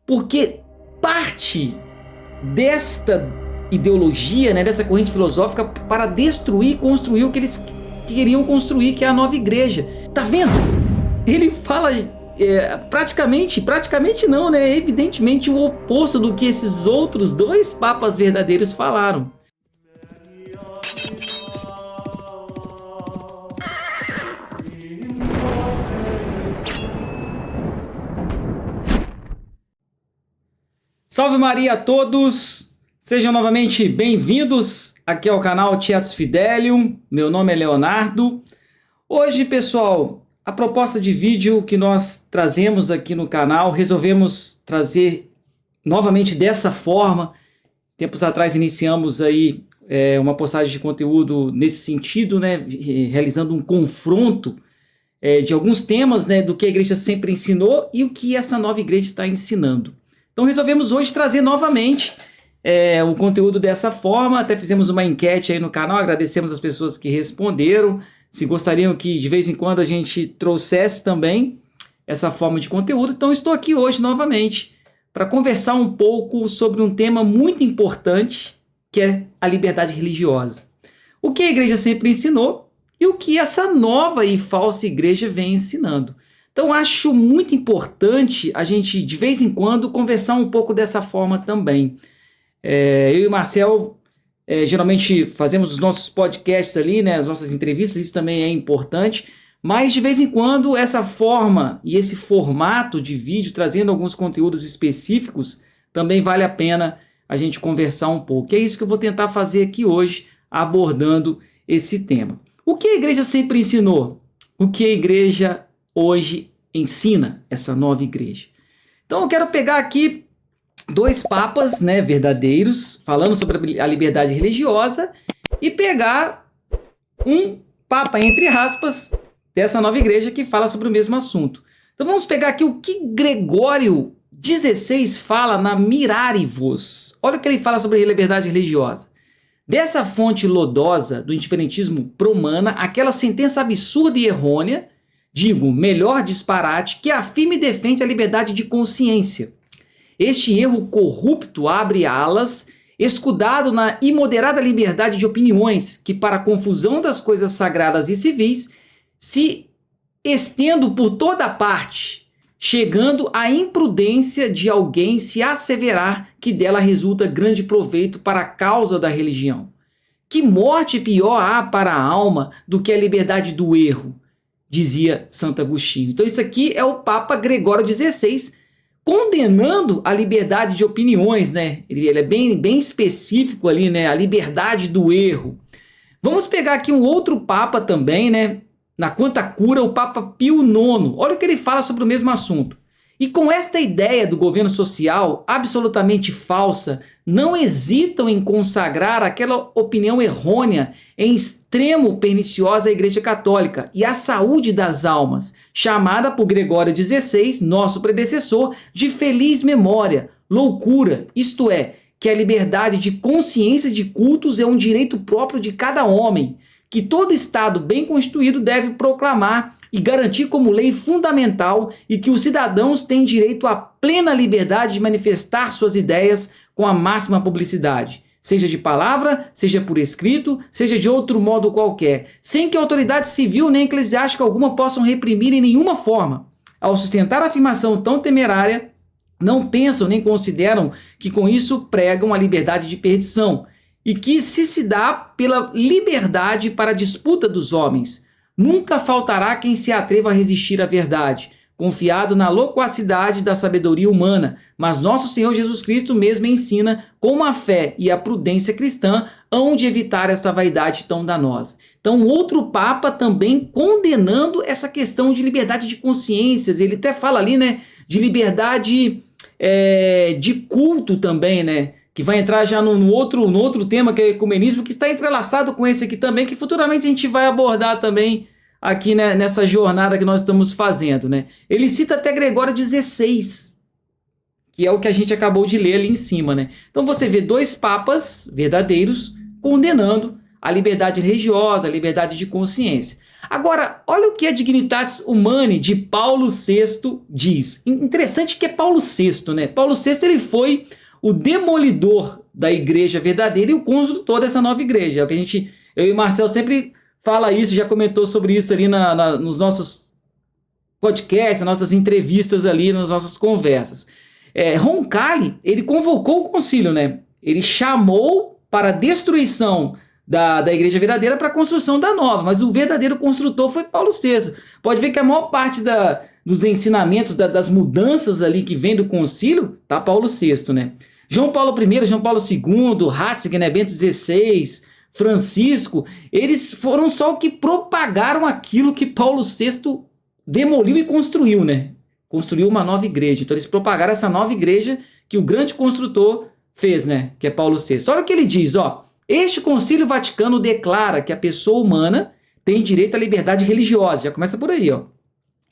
porque parte desta ideologia, né, dessa corrente filosófica para destruir e construir o que eles queriam construir, que é a nova igreja. Tá vendo? Ele fala praticamente não, né? Evidentemente o oposto do que esses outros dois papas verdadeiros falaram. Salve Maria a todos! Sejam novamente bem-vindos aqui ao canal Tietus Fidelium. Meu nome é Leonardo. Hoje, pessoal, a proposta de vídeo que nós trazemos aqui no canal, resolvemos trazer novamente dessa forma. Tempos atrás iniciamos aí uma postagem de conteúdo nesse sentido, né, realizando um confronto de alguns temas, né, do que a igreja sempre ensinou e o que essa nova igreja está ensinando. Então resolvemos hoje trazer novamente o conteúdo dessa forma. Até fizemos uma enquete aí no canal, agradecemos as pessoas que responderam, se gostariam que de vez em quando a gente trouxesse também essa forma de conteúdo. Então estou aqui hoje novamente para conversar um pouco sobre um tema muito importante, que é a liberdade religiosa. O que a igreja sempre ensinou e o que essa nova e falsa igreja vem ensinando. Então acho muito importante a gente de vez em quando conversar um pouco dessa forma também. Eu e o Marcel geralmente fazemos os nossos podcasts ali, né, as nossas entrevistas, isso também é importante, mas de vez em quando essa forma e esse formato de vídeo, trazendo alguns conteúdos específicos, também vale a pena a gente conversar um pouco. É isso que eu vou tentar fazer aqui hoje, abordando esse tema. O que a igreja sempre ensinou? O que a igreja hoje ensina, essa nova igreja? Então eu quero pegar aqui dois papas, né, verdadeiros, falando sobre a liberdade religiosa, e pegar um papa, entre aspas, dessa nova igreja que fala sobre o mesmo assunto. Então vamos pegar aqui o que Gregório XVI fala na Mirarivos. Olha o que ele fala sobre a liberdade religiosa. Dessa fonte lodosa do indiferentismo promana, aquela sentença absurda e errônea, digo, melhor disparate, que afirma e defende a liberdade de consciência. Este erro corrupto abre alas, escudado na imoderada liberdade de opiniões, que para a confusão das coisas sagradas e civis, se estendo por toda parte, chegando à imprudência de alguém se asseverar que dela resulta grande proveito para a causa da religião. Que morte pior há para a alma do que a liberdade do erro, dizia Santo Agostinho. Então isso aqui é o Papa Gregório XVI condenando a liberdade de opiniões, né? Ele é bem específico ali, né? A liberdade do erro. Vamos pegar aqui um outro Papa também, né? Na Quanta Cura, o Papa Pio IX. Olha o que ele fala sobre o mesmo assunto. E com esta ideia do governo social absolutamente falsa, não hesitam em consagrar aquela opinião errônea em extremo perniciosa à Igreja Católica e à saúde das almas, chamada por Gregório XVI, nosso predecessor, de feliz memória, loucura, isto é, que a liberdade de consciência de cultos é um direito próprio de cada homem, que todo Estado bem constituído deve proclamar e garantir como lei fundamental e que os cidadãos têm direito à plena liberdade de manifestar suas ideias com a máxima publicidade, seja de palavra, seja por escrito, seja de outro modo qualquer, sem que a autoridade civil nem eclesiástica alguma possam reprimir em nenhuma forma. Ao sustentar a afirmação tão temerária, não pensam nem consideram que com isso pregam a liberdade de perdição e que se dá pela liberdade para a disputa dos homens. Nunca faltará quem se atreva a resistir à verdade, confiado na loquacidade da sabedoria humana, mas nosso Senhor Jesus Cristo mesmo ensina como a fé e a prudência cristã hão de evitar essa vaidade tão danosa. Então, outro Papa também condenando essa questão de liberdade de consciências. Ele até fala ali, né, de liberdade de culto também, né, que vai entrar já no outro tema, que é o ecumenismo, que está entrelaçado com esse aqui também, que futuramente a gente vai abordar também aqui, né, nessa jornada que nós estamos fazendo, né? Ele cita até Gregório XVI, que é o que a gente acabou de ler ali em cima, né? Então você vê dois papas verdadeiros condenando a liberdade religiosa, a liberdade de consciência. Agora, olha o que a Dignitatis Humanae de Paulo VI diz. Interessante que é Paulo VI, né? Paulo VI ele foi o demolidor da igreja verdadeira e o construtor dessa nova igreja. É o que eu e o Marcel sempre fala isso, já comentou sobre isso ali nos nossos podcasts, nas nossas entrevistas ali, nas nossas conversas. Roncalli, ele convocou o concílio, né? Ele chamou para a destruição da igreja verdadeira para a construção da nova, mas o verdadeiro construtor foi Paulo VI. Pode ver que a maior parte dos ensinamentos, das mudanças ali que vem do concílio, tá Paulo VI, né? João Paulo I, João Paulo II, Ratzinger, né, Bento XVI, Francisco, eles foram só o que propagaram aquilo que Paulo VI demoliu e construiu, né? Construiu uma nova igreja. Então eles propagaram essa nova igreja que o grande construtor fez, né? Que é Paulo VI. Olha o que ele diz, ó. Este concílio vaticano declara que a pessoa humana tem direito à liberdade religiosa. Já começa por aí, ó.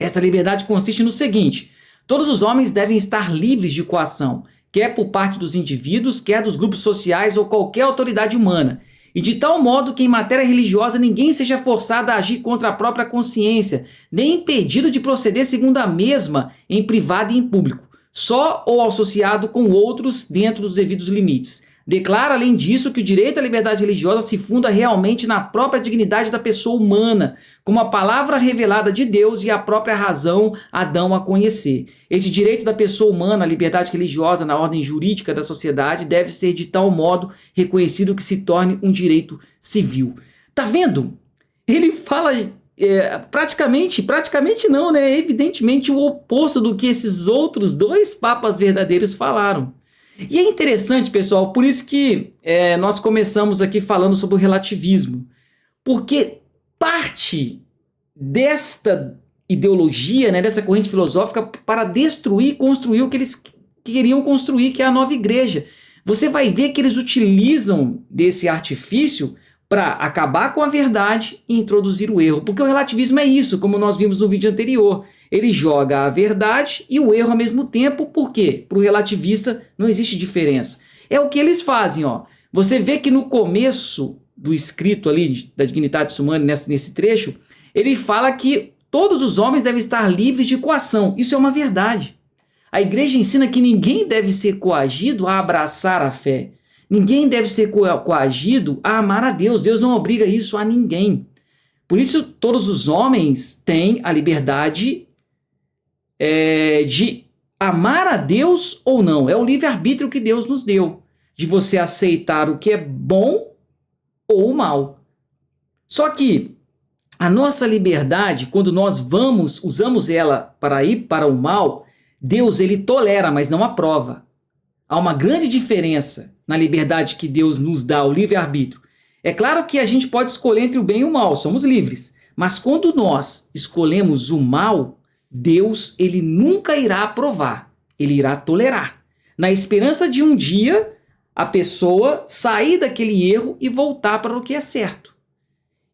Essa liberdade consiste no seguinte: todos os homens devem estar livres de coação, quer por parte dos indivíduos, quer dos grupos sociais ou qualquer autoridade humana, e de tal modo que em matéria religiosa ninguém seja forçado a agir contra a própria consciência, nem impedido de proceder segundo a mesma em privado e em público, só ou associado com outros dentro dos devidos limites. Declara, além disso, que o direito à liberdade religiosa se funda realmente na própria dignidade da pessoa humana, como a palavra revelada de Deus e a própria razão a dão a conhecer. Esse direito da pessoa humana à liberdade religiosa na ordem jurídica da sociedade deve ser de tal modo reconhecido que se torne um direito civil. Tá vendo? Ele fala praticamente não, né? Evidentemente o oposto do que esses outros dois papas verdadeiros falaram. E é interessante, pessoal, por isso que nós começamos aqui falando sobre o relativismo, porque parte desta ideologia, né, dessa corrente filosófica, para destruir e construir o que eles queriam construir, que é a nova igreja. Você vai ver que eles utilizam desse artifício para acabar com a verdade e introduzir o erro, porque o relativismo é isso, como nós vimos no vídeo anterior. Ele joga a verdade e o erro ao mesmo tempo. Por quê? Para o relativista não existe diferença. É o que eles fazem, ó. Você vê que no começo do escrito ali da Dignitatis Humanae, nesse trecho, ele fala que todos os homens devem estar livres de coação. Isso é uma verdade. A igreja ensina que ninguém deve ser coagido a abraçar a fé. Ninguém deve ser coagido a amar a Deus. Deus não obriga isso a ninguém. Por isso, todos os homens têm a liberdade de amar a Deus ou não. É o livre-arbítrio que Deus nos deu, de você aceitar o que é bom ou o mal. Só que a nossa liberdade, quando nós usamos ela para ir para o mal, Deus ele tolera, mas não aprova. Há uma grande diferença na liberdade que Deus nos dá, o livre-arbítrio. É claro que a gente pode escolher entre o bem e o mal, somos livres. Mas quando nós escolhemos o mal, Deus ele nunca irá aprovar, ele irá tolerar, na esperança de um dia a pessoa sair daquele erro e voltar para o que é certo.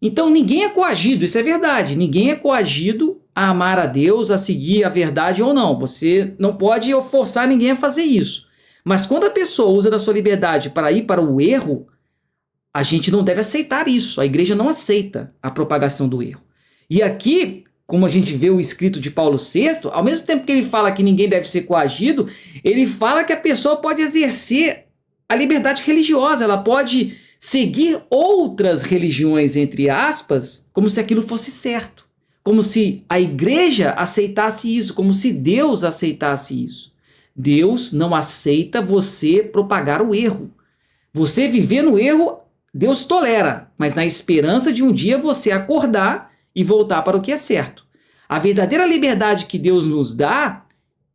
Então ninguém é coagido, isso é verdade, ninguém é coagido a amar a Deus, a seguir a verdade ou não. Você não pode forçar ninguém a fazer isso. Mas quando a pessoa usa da sua liberdade para ir para o erro, a gente não deve aceitar isso. A igreja não aceita a propagação do erro. E aqui, como a gente vê o escrito de Paulo VI, ao mesmo tempo que ele fala que ninguém deve ser coagido, ele fala que a pessoa pode exercer a liberdade religiosa, ela pode seguir outras religiões, entre aspas, como se aquilo fosse certo. Como se a igreja aceitasse isso, como se Deus aceitasse isso. Deus não aceita você propagar o erro. Você viver no erro, Deus tolera, mas na esperança de um dia você acordar e voltar para o que é certo. A verdadeira liberdade que Deus nos dá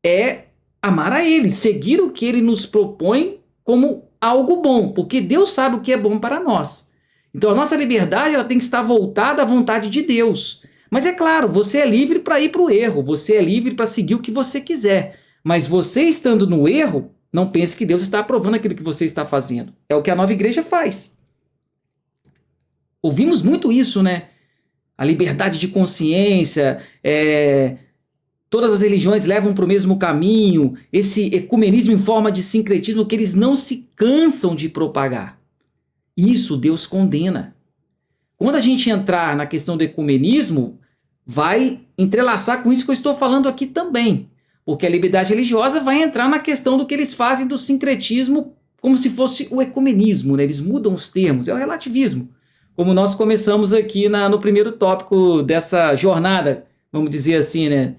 é amar a Ele, seguir o que Ele nos propõe como algo bom, porque Deus sabe o que é bom para nós. Então a nossa liberdade ela tem que estar voltada à vontade de Deus. Mas é claro, você é livre para ir para o erro, você é livre para seguir o que você quiser. Mas você estando no erro, não pense que Deus está aprovando aquilo que você está fazendo. É o que a nova igreja faz. Ouvimos muito isso, né? A liberdade de consciência, todas as religiões levam para o mesmo caminho, esse ecumenismo em forma de sincretismo que eles não se cansam de propagar. Isso Deus condena. quando a gente entrar na questão do ecumenismo, vai entrelaçar com isso que eu estou falando aqui também. Porque a liberdade religiosa vai entrar na questão do que eles fazem do sincretismo como se fosse o ecumenismo, né? Eles mudam os termos, é o relativismo. Como nós começamos aqui no primeiro tópico dessa jornada, vamos dizer assim, né?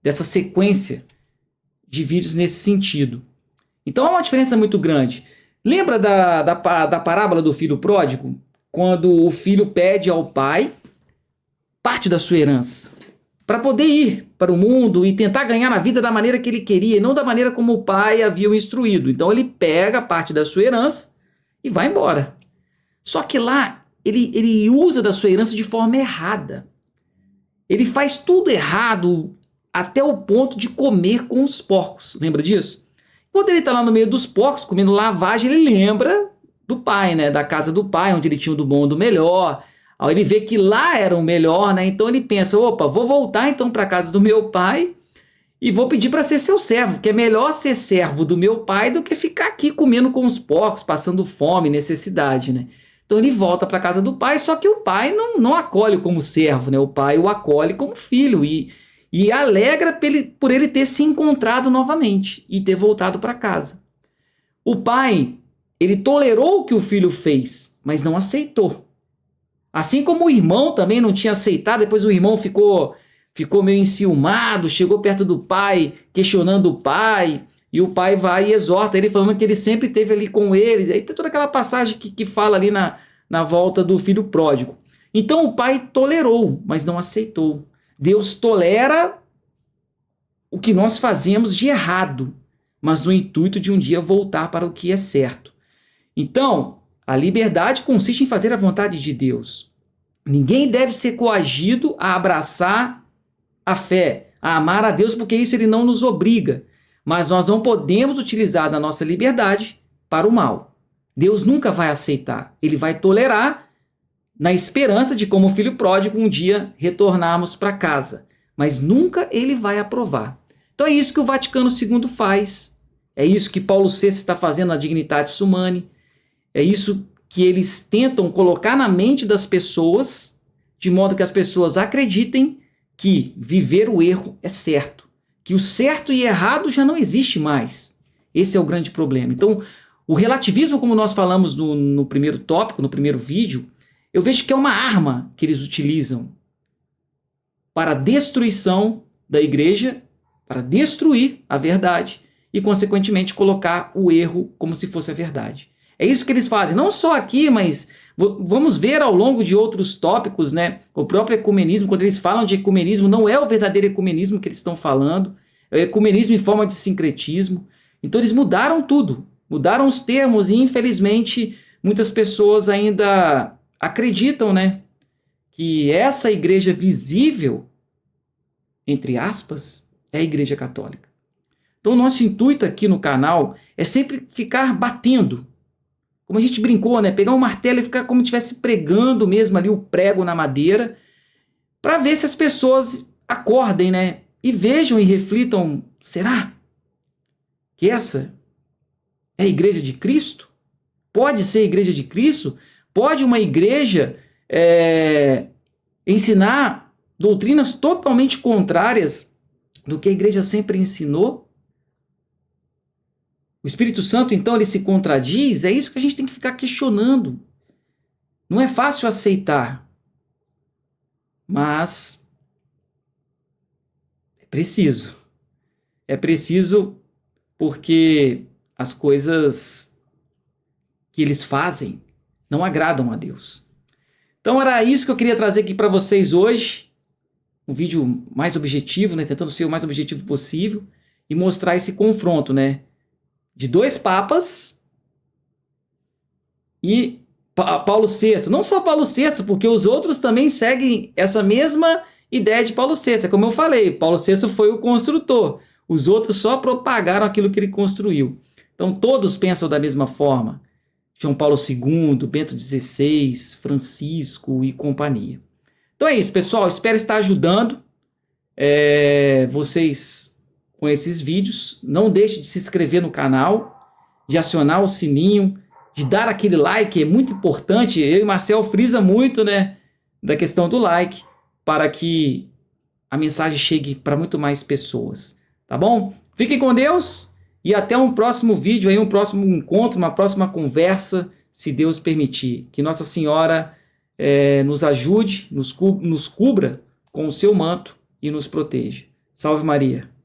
Dessa sequência de vídeos nesse sentido. Então há uma diferença muito grande. Lembra da parábola do filho pródigo? Quando o filho pede ao pai parte da sua herança, para poder ir para o mundo e tentar ganhar na vida da maneira que ele queria, e não da maneira como o pai havia o instruído. Então ele pega parte da sua herança e vai embora. Só que lá ele usa da sua herança de forma errada. Ele faz tudo errado até o ponto de comer com os porcos. Lembra disso? Quando ele está lá no meio dos porcos, comendo lavagem, ele lembra do pai, né? Da casa do pai, onde ele tinha o do bom e do melhor. Aí ele vê que lá era o melhor, né? Então ele pensa, opa, vou voltar então para a casa do meu pai e vou pedir para ser seu servo, que é melhor ser servo do meu pai do que ficar aqui comendo com os porcos, passando fome, necessidade, né? Então ele volta para a casa do pai, só que o pai não acolhe como servo, né? O pai o acolhe como filho e alegra por ele ter se encontrado novamente e ter voltado para casa. O pai, ele tolerou o que o filho fez, mas não aceitou. Assim como o irmão também não tinha aceitado, depois o irmão ficou meio enciumado, chegou perto do pai, questionando o pai, e o pai vai e exorta ele, falando que ele sempre esteve ali com ele. Aí tem toda aquela passagem que fala ali na volta do filho pródigo. Então o pai tolerou, mas não aceitou. Deus tolera o que nós fazemos de errado, mas no intuito de um dia voltar para o que é certo. Então, a liberdade consiste em fazer a vontade de Deus. Ninguém deve ser coagido a abraçar a fé, a amar a Deus, porque isso ele não nos obriga. Mas nós não podemos utilizar da nossa liberdade para o mal. Deus nunca vai aceitar. Ele vai tolerar na esperança de, como filho pródigo, um dia retornarmos para casa. Mas nunca ele vai aprovar. Então é isso que o Vaticano II faz. É isso que Paulo VI está fazendo na Dignitatis Humanae. É isso que eles tentam colocar na mente das pessoas, de modo que as pessoas acreditem que viver o erro é certo, que o certo e errado já não existe mais. Esse é o grande problema. Então, o relativismo, como nós falamos no primeiro tópico, no primeiro vídeo, eu vejo que é uma arma que eles utilizam para a destruição da igreja, para destruir a verdade e, consequentemente, colocar o erro como se fosse a verdade. É isso que eles fazem, não só aqui, mas vamos ver ao longo de outros tópicos, né? O próprio ecumenismo, quando eles falam de ecumenismo, não é o verdadeiro ecumenismo que eles estão falando, é o ecumenismo em forma de sincretismo. Então eles mudaram tudo, mudaram os termos e, infelizmente, muitas pessoas ainda acreditam, né, que essa igreja visível, entre aspas, é a Igreja Católica. Então o nosso intuito aqui no canal é sempre ficar batendo, como a gente brincou, né? Pegar um martelo e ficar como se estivesse pregando mesmo ali o prego na madeira, para ver se as pessoas acordem, né? E vejam e reflitam, será que essa é a igreja de Cristo? Pode ser a igreja de Cristo? Pode uma igreja ensinar doutrinas totalmente contrárias do que a igreja sempre ensinou? O Espírito Santo, então, ele se contradiz? É isso que a gente tem que ficar questionando. Não é fácil aceitar, mas é preciso. É preciso porque as coisas que eles fazem não agradam a Deus. Então era isso que eu queria trazer aqui para vocês hoje. Um vídeo mais objetivo, né? Tentando ser o mais objetivo possível e mostrar esse confronto, né? De dois papas e Paulo VI. Não só Paulo VI, porque os outros também seguem essa mesma ideia de Paulo VI. Como eu falei, Paulo VI foi o construtor. Os outros só propagaram aquilo que ele construiu. Então todos pensam da mesma forma. João Paulo II, Bento XVI, Francisco e companhia. Então é isso, pessoal. Espero estar ajudando vocês com esses vídeos. Não deixe de se inscrever no canal, de acionar o sininho, de dar aquele like, é muito importante. Eu e Marcel frisa muito, né, da questão do like, para que a mensagem chegue para muito mais pessoas, tá bom? Fiquem com Deus e até um próximo vídeo, aí, um próximo encontro, uma próxima conversa, se Deus permitir. Que Nossa Senhora nos ajude, nos cubra com o seu manto e nos proteja. Salve Maria!